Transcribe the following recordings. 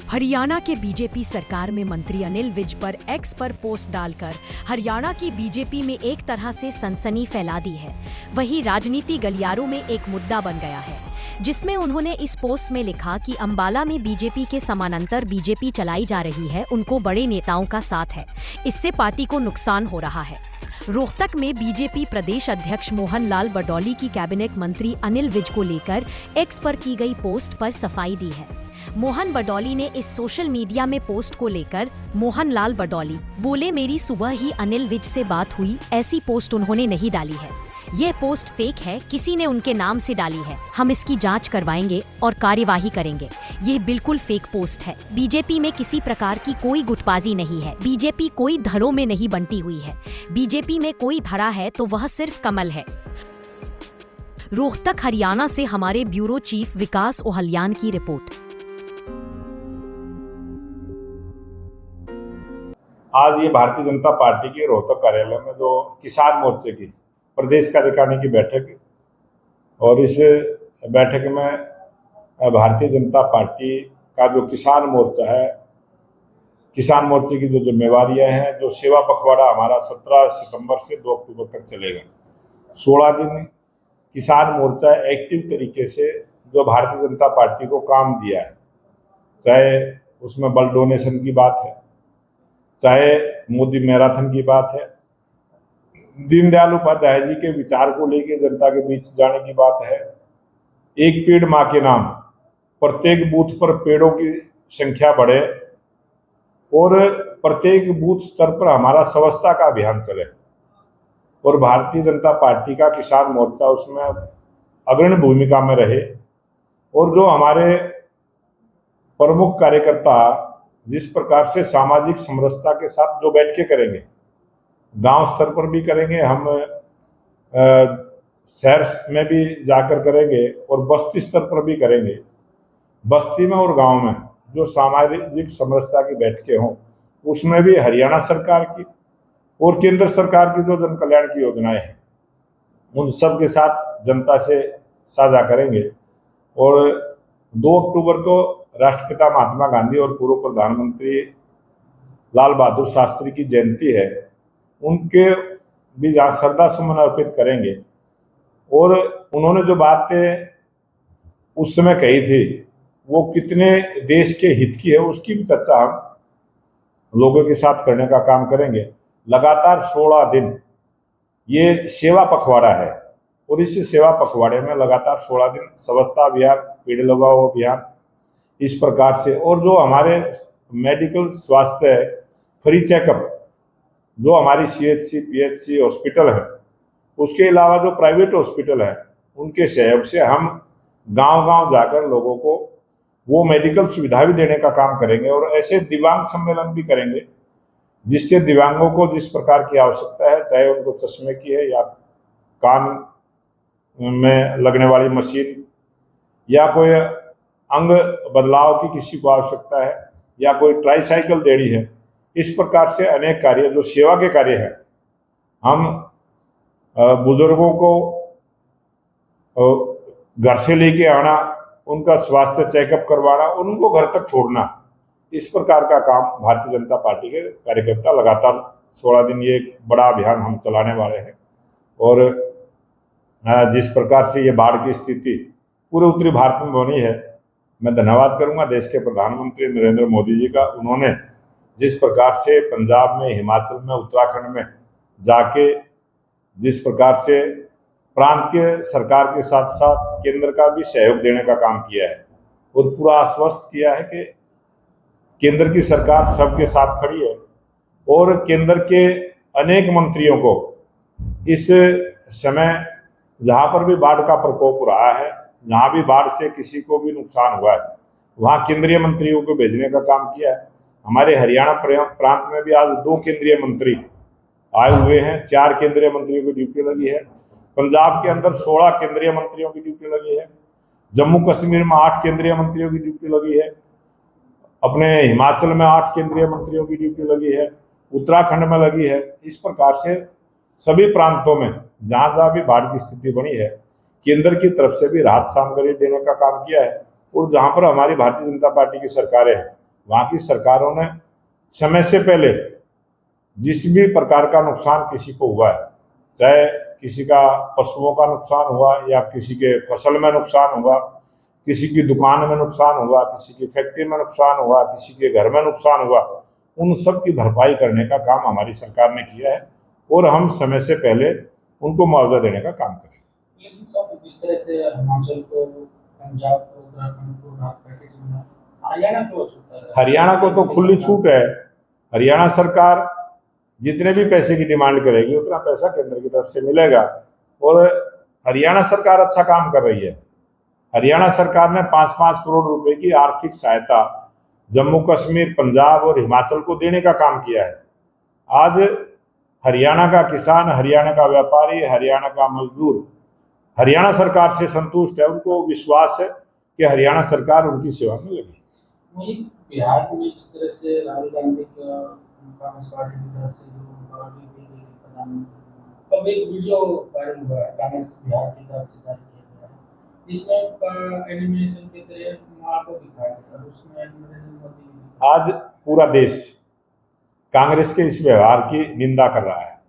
हरियाणा के बीजेपी सरकार में मंत्री अनिल विज पर एक्स पर पोस्ट डालकर हरियाणा की बीजेपी में एक तरह से सनसनी फैला दी है। वहीं राजनीति गलियारों में एक मुद्दा बन गया है, जिसमें उन्होंने इस पोस्ट में लिखा कि अंबाला में बीजेपी के समानांतर बीजेपी चलाई जा रही है, उनको बड़े नेताओं का साथ है, इससे पार्टी को नुकसान हो रहा है। रोहतक में बीजेपी प्रदेश अध्यक्ष मोहन लाल बडौली की कैबिनेट मंत्री अनिल विज को लेकर एक्स पर की गई पोस्ट पर सफाई दी है। मोहन बडौली ने इस सोशल मीडिया में पोस्ट को लेकर मोहन लाल बडौली बोले, मेरी सुबह ही अनिल विज से बात हुई, ऐसी पोस्ट उन्होंने नहीं डाली है। यह पोस्ट फेक है, किसी ने उनके नाम से डाली है, हम इसकी जांच करवाएंगे और कार्यवाही करेंगे। यह बिल्कुल फेक पोस्ट है। बीजेपी में किसी प्रकार की कोई गुटबाजी नहीं है। बीजेपी कोई धड़ों में नहीं बंटी हुई है। बीजेपी में कोई धड़ा है तो वह सिर्फ कमल है। रोहतक हरियाणा से हमारे ब्यूरो चीफ विकास ओहलियान की रिपोर्ट। आज ये भारतीय जनता पार्टी के रोहतक कार्यालय में जो किसान मोर्चे की प्रदेश कार्यकारिणी की बैठक, और इस बैठक में भारतीय जनता पार्टी का जो किसान मोर्चा है, किसान मोर्चे की जो जिम्मेवारियां हैं, जो सेवा पखवाड़ा हमारा 17 सितंबर से 2 अक्टूबर तक चलेगा। 16 दिन किसान मोर्चा एक्टिव तरीके से जो भारतीय जनता पार्टी को काम दिया है, चाहे उसमें ब्लड डोनेशन की बात है, चाहे मोदी मैराथन की बात है, दीनदयाल उपाध्याय जी के विचार को लेकर जनता के बीच जाने की बात है, एक पेड़ मां के नाम, प्रत्येक बूथ पर पेड़ों की संख्या बढ़े और प्रत्येक बूथ स्तर पर हमारा स्वच्छता का अभियान चले, और भारतीय जनता पार्टी का किसान मोर्चा उसमें अग्रणी भूमिका में रहे। और जो हमारे प्रमुख कार्यकर्ता जिस प्रकार से सामाजिक समरसता के साथ जो बैठ के करेंगे, गांव स्तर पर भी करेंगे, हम शहर में भी जाकर करेंगे और बस्ती स्तर पर भी करेंगे। बस्ती में और गांव में जो सामाजिक समरसता की बैठकें हों, उसमें भी हरियाणा सरकार की और केंद्र सरकार की जो जन कल्याण की योजनाएं हैं, उन सब के साथ जनता से साझा करेंगे। और 2 अक्टूबर को राष्ट्रपिता महात्मा गांधी और पूर्व प्रधानमंत्री लाल बहादुर शास्त्री की जयंती है, उनके भी जहाँ श्रद्धा सुमन अर्पित करेंगे। और उन्होंने जो बातें उस समय कही थी, वो कितने देश के हित की है, उसकी भी चर्चा हम लोगों के साथ करने का काम करेंगे। लगातार 16 दिन ये सेवा पखवाड़ा है, और इस सेवा पखवाड़े में लगातार 16 दिन स्वच्छता अभियान, पेड़ लगाओ अभियान, इस प्रकार से, और जो हमारे मेडिकल स्वास्थ्य है, फ्री चेकअप, जो हमारी CHC PHC हॉस्पिटल है, उसके अलावा जो प्राइवेट हॉस्पिटल है, उनके सहयोग से हम गांव-गांव जाकर लोगों को वो मेडिकल सुविधा भी देने का काम करेंगे। और ऐसे दिव्यांग सम्मेलन भी करेंगे, जिससे दिव्यांगों को जिस प्रकार की आवश्यकता है, चाहे उनको चश्मे की है या कान में लगने वाली मशीन या कोई अंग बदलाव की किसी को आवश्यकता है, या कोई ट्राईसाइकिल देनी है, इस प्रकार से अनेक कार्य जो सेवा के कार्य हैं, हम बुजुर्गों को घर से लेके आना, उनका स्वास्थ्य चेकअप करवाना, उनको घर तक छोड़ना, इस प्रकार का काम भारतीय जनता पार्टी के कार्यकर्ता लगातार 16 दिन ये एक बड़ा अभियान हम चलाने वाले हैं। और जिस प्रकार से ये बाढ़ की स्थिति पूरे उत्तरी भारत में बनी है, मैं धन्यवाद करूंगा देश के प्रधानमंत्री नरेंद्र मोदी जी का। उन्होंने जिस प्रकार से पंजाब में, हिमाचल में, उत्तराखंड में जाके जिस प्रकार से प्रांतीय सरकार के साथ साथ केंद्र का भी सहयोग देने का काम किया है, और पूरा आश्वस्त किया है कि केंद्र की सरकार सबके साथ खड़ी है। और केंद्र के अनेक मंत्रियों को इस समय जहाँ पर भी बाढ़ का प्रकोप रहा है, जहाँ भी बाढ़ से किसी को भी नुकसान हुआ है, वहाँ केंद्रीय मंत्रियों को भेजने का काम किया है। हमारे हरियाणा प्रांत में भी आज 2 केंद्रीय मंत्री आए हुए हैं, 4 केंद्रीय मंत्रियों की ड्यूटी लगी है। पंजाब के अंदर 16 केंद्रीय मंत्रियों की ड्यूटी लगी है। जम्मू कश्मीर में 8 केंद्रीय मंत्रियों की ड्यूटी लगी है। अपने हिमाचल में 8 केंद्रीय मंत्रियों की ड्यूटी लगी है। उत्तराखंड में लगी है। इस प्रकार से सभी प्रांतों में जहाँ जहाँ भी बाढ़ की स्थिति बनी है, केंद्र की तरफ से भी राहत सामग्री देने का काम किया है। और जहाँ पर हमारी भारतीय जनता पार्टी की सरकारें हैं, वहाँ की सरकारों ने समय से पहले जिस भी प्रकार का नुकसान किसी को हुआ है, चाहे किसी का पशुओं का नुकसान हुआ या किसी के फसल में नुकसान हुआ, किसी की दुकान में नुकसान हुआ, किसी की फैक्ट्री में नुकसान हुआ, किसी के घर में नुकसान हुआ, उन सब की भरपाई करने का काम हमारी सरकार ने किया है और हम समय से पहले उनको मुआवजा देने का काम करेंगे। लेकिन सब जिस तरह से हिमाचल को, पंजाब को, उत्तराखंड को राहत पैकेज मिला, हरियाणा को छूटा है। हरियाणा को तो खुली छूट है। हरियाणा सरकार जितने भी पैसे की डिमांड करेगी उतना पैसा केंद्र की तरफ से मिलेगा और हरियाणा सरकार अच्छा काम कर रही है। हरियाणा सरकार ने 5-5 करोड़ रुपए की आर्थिक सहायता जम्मू कश्मीर, पंजाब और हिमाचल को देने का काम किया है। आज हरियाणा का किसान, हरियाणा का व्यापारी, हरियाणा का मजदूर हरियाणा सरकार से संतुष्ट है। उनको विश्वास है कि हरियाणा सरकार उनकी सेवा में लगी। वही बिहार में जिस तरह से राहुल गांधी का कांग्रेस पार्टी की तरफ से जो पार्टी दी गई प्रधानमंत्री, अब एक वीडियो वायरल हुआ है कांग्रेस बिहार की तरफ से जारी किया गया है, इसमें एनिमेशन के तहत मां को दिखाया गया और उसमें नरेंद्र मोदी। आज पूरा देश कांग्रेस के इस व्यवहार की निंदा कर रहा है।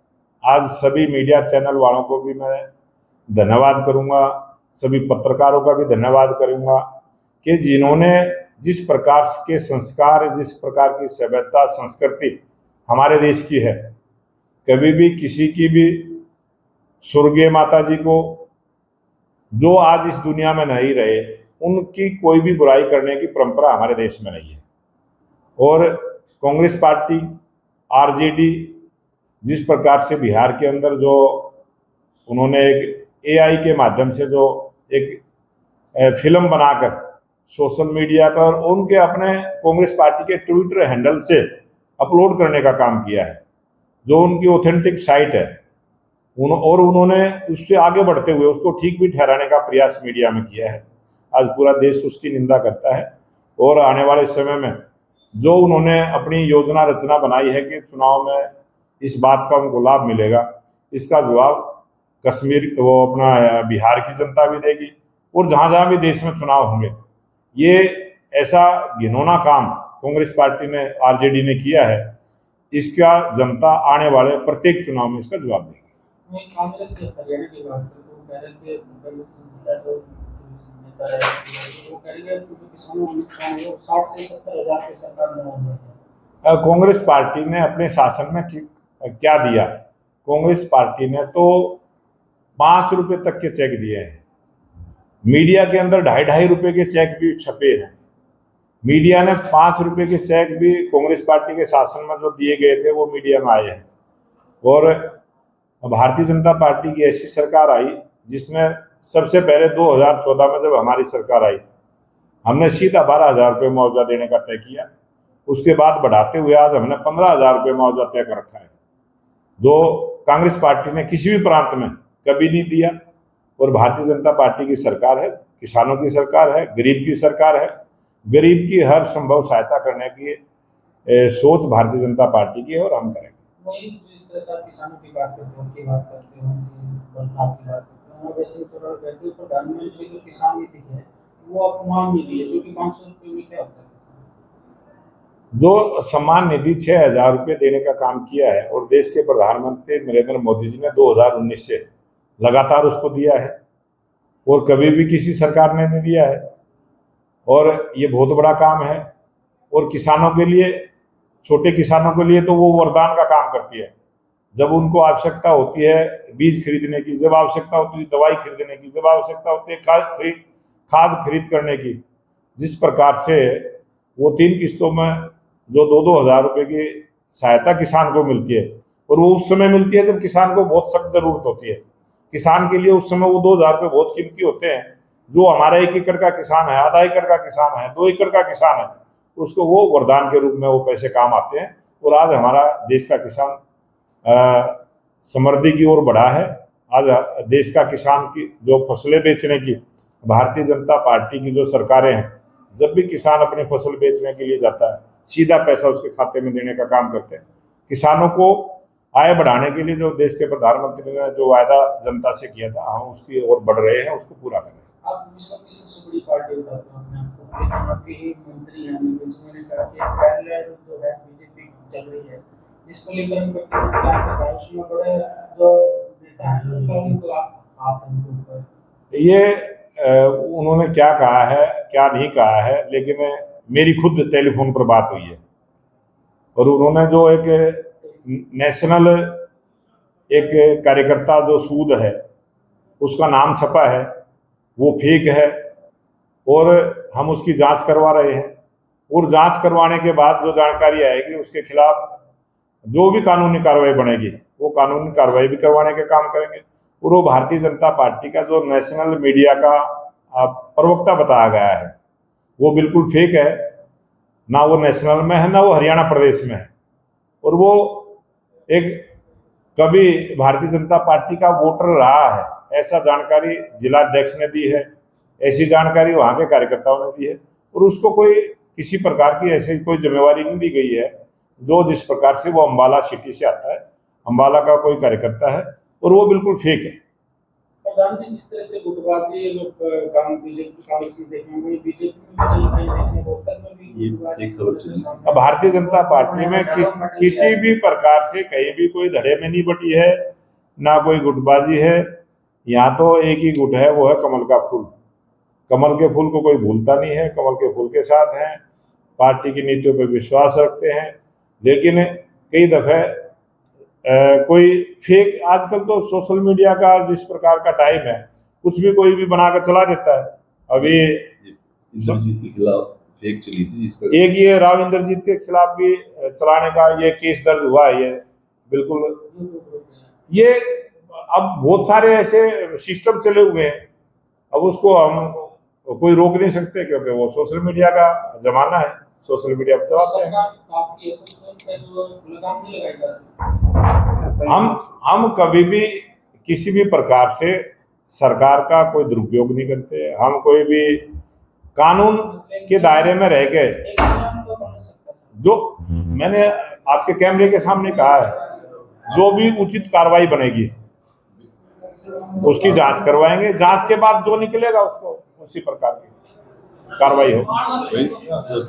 आज सभी मीडिया चैनल वालों को भी मैं धन्यवाद करूंगा, सभी पत्रकारों का भी धन्यवाद करूंगा कि जिन्होंने जिस प्रकार के संस्कार, जिस प्रकार की सभ्यता संस्कृति हमारे देश की है, कभी भी किसी की भी स्वर्गीय माता जी को जो आज इस दुनिया में नहीं रहे, उनकी कोई भी बुराई करने की परंपरा हमारे देश में नहीं है। और कांग्रेस पार्टी, आरजेडी जिस प्रकार से बिहार के अंदर जो उन्होंने एक एआई के माध्यम से जो एक फिल्म बनाकर सोशल मीडिया पर उनके अपने कांग्रेस पार्टी के ट्विटर हैंडल से अपलोड करने का काम किया है, जो उनकी ऑथेंटिक साइट है, और उन्होंने उससे आगे बढ़ते हुए उसको ठीक भी ठहराने का प्रयास मीडिया में किया है। आज पूरा देश उसकी निंदा करता है और आने वाले समय में जो उन्होंने अपनी योजना रचना बनाई है कि चुनाव में इस बात का उनको लाभ मिलेगा, इसका जवाब कश्मीर वो अपना बिहार की जनता भी देगी और जहां जहां भी देश में चुनाव होंगे। ये ऐसा घिनौना काम कांग्रेस पार्टी ने, आरजेडी ने किया है, इसका जनता आने वाले प्रत्येक चुनाव में इसका जवाब देगी। कांग्रेस से हरियाणा की बात करें तो कह रहे थे वो कह रहे हैं जो किसानों को नुकसान हुआ 60 से 70 हजार के सरकार ने। कांग्रेस पार्टी ने अपने शासन में क्या दिया? कांग्रेस पार्टी ने तो 5 रुपए तक के चेक दिए हैं। मीडिया के अंदर 2.5 रुपए के चेक भी छपे हैं। मीडिया ने 5 रुपए के चेक भी कांग्रेस पार्टी के शासन में जो दिए गए थे वो मीडिया में आए हैं। और भारतीय जनता पार्टी की ऐसी सरकार आई जिसने सबसे पहले 2014 में जब हमारी सरकार आई, हमने सीधा 12,000 रुपये मुआवजा देने का तय किया। उसके बाद बढ़ाते हुए आज हमने 15,000 रुपये मुआवजा तय कर रखा है, जो कांग्रेस पार्टी ने किसी भी प्रांत में कभी नहीं दिया। और भारतीय जनता पार्टी की सरकार है, किसानों की सरकार है, गरीब की सरकार है। गरीब की हर संभव सहायता करने की सोच भारतीय जनता पार्टी की है और हम करेंगे। वही जिस तरह से आप किसानों की बात करते हो, उनकी बात करते हो, बदलाव की बात करते हो, वैसे कहते हो प्रधानमंत्री जो किसान नीति है वो अपमान निधि है, जो कि 500 रुपये में क्या होता है? जो सम्मान निधि 6,000 रुपये देने का काम किया है और देश के प्रधानमंत्री नरेंद्र मोदी जी ने 2019 से लगातार उसको दिया है और कभी भी किसी सरकार ने नहीं दिया है। और ये बहुत बड़ा काम है और किसानों के लिए, छोटे किसानों के लिए तो वो वरदान का काम करती है। जब उनको आवश्यकता होती है बीज खरीदने की, जब आवश्यकता होती है दवाई खरीदने की, जब आवश्यकता होती है खाद खरीद करने की, जिस प्रकार से वो 3 किस्तों में जो 2-2 हजार रुपये की सहायता किसान को मिलती है, और वो उस समय मिलती है जब किसान को बहुत सख्त जरूरत होती है। किसान के लिए उस समय वो 2,000 रुपये बहुत कीमती होते हैं। जो हमारा 1 एकड़ का किसान है, आधा एकड़ का किसान है, 2 एकड़ का किसान है, उसको वो वरदान के रूप में वो पैसे काम आते हैं। और आज हमारा देश का किसान समृद्धि की ओर बढ़ा है। आज देश का किसान की जो फसलें बेचने की, भारतीय जनता पार्टी की जो सरकारें हैं, जब भी किसान अपनी फसल बेचने के लिए जाता है सीधा पैसा उसके खाते में देने का काम करते हैं। किसानों को आय बढ़ाने के लिए जो देश के प्रधानमंत्री ने जो वायदा जनता से किया था, हम उसकी ओर बढ़ रहे हैं, उसको पूरा करें। आप विश्व की सबसे बड़ी पार्टी बताते हो अपने आपको, लेकिन आपके ही मंत्री हैं जिन्होंने कहा कि पैरेलल जो है बीजेपी चल रही है, जिसको लेकर हम क्या करता है उसमें बड़े जो नेता हैं उनको हाथ है उनके ऊपर। ये उन्होंने क्या कहा है क्या नहीं कहा है, लेकिन मेरी खुद टेलीफोन पर बात हुई है और उन्होंने जो एक नेशनल एक कार्यकर्ता जो सूद है उसका नाम छपा है वो फेक है और हम उसकी जांच करवा रहे हैं और जांच करवाने के बाद जो जानकारी आएगी उसके खिलाफ जो भी कानूनी कार्रवाई बनेगी वो कानूनी कार्रवाई भी करवाने के काम करेंगे। और वो भारतीय जनता पार्टी का जो नेशनल मीडिया का प्रवक्ता बताया गया है वो बिल्कुल फेक है, ना वो नेशनल में है ना वो हरियाणा प्रदेश में है और वो एक कभी भारतीय जनता पार्टी का वोटर रहा है ऐसा जानकारी जिला अध्यक्ष ने दी है, ऐसी जानकारी वहां के कार्यकर्ताओं ने दी है और उसको कोई किसी प्रकार की ऐसी कोई जिम्मेवारी नहीं दी गई है। जो जिस प्रकार से वो अम्बाला सिटी से आता है, अम्बाला का कोई कार्यकर्ता है और वो बिल्कुल फेक है। प्रधानमंत्री जिस तरह से गुटबाजी काम बीजेपी कांग्रेस में देखने को बीजेपी में कहीं देखने को में भी अब भारतीय जनता पार्टी में किसी भी प्रकार से कहीं भी कोई धड़े में नहीं बटी है, ना कोई गुटबाजी है। यहाँ तो एक ही गुट है, वो है कमल का फूल। कमल के फूल को कोई भूलता नहीं है, कमल के फूल के साथ हैं, पार्टी की नीतियों पर विश्वास रखते हैं। लेकिन कई दफे कोई फेक, आजकल तो सोशल मीडिया का जिस प्रकार का टाइम है कुछ भी कोई भी बनाकर चला देता है। अभी इंद्रजीत के खिलाफ फेक चली थी, एक ये राव इंद्रजीत के खिलाफ भी चलाने का ये केस दर्ज हुआ है। ये बिल्कुल ये अब बहुत सारे ऐसे सिस्टम चले हुए हैं, अब उसको हम कोई रोक नहीं सकते क्योंकि वो सोशल मीडिया का जमाना है, सोशल मीडिया पर चलाते हैं। हम कभी भी किसी भी प्रकार से सरकार का कोई दुरुपयोग नहीं करते। हम कोई भी कानून के दायरे में रह के, जो मैंने आपके कैमरे के सामने कहा है, जो भी उचित कार्रवाई बनेगी उसकी जांच करवाएंगे। जांच के बाद जो निकलेगा उसको उसी प्रकार की कार्रवाई होगी।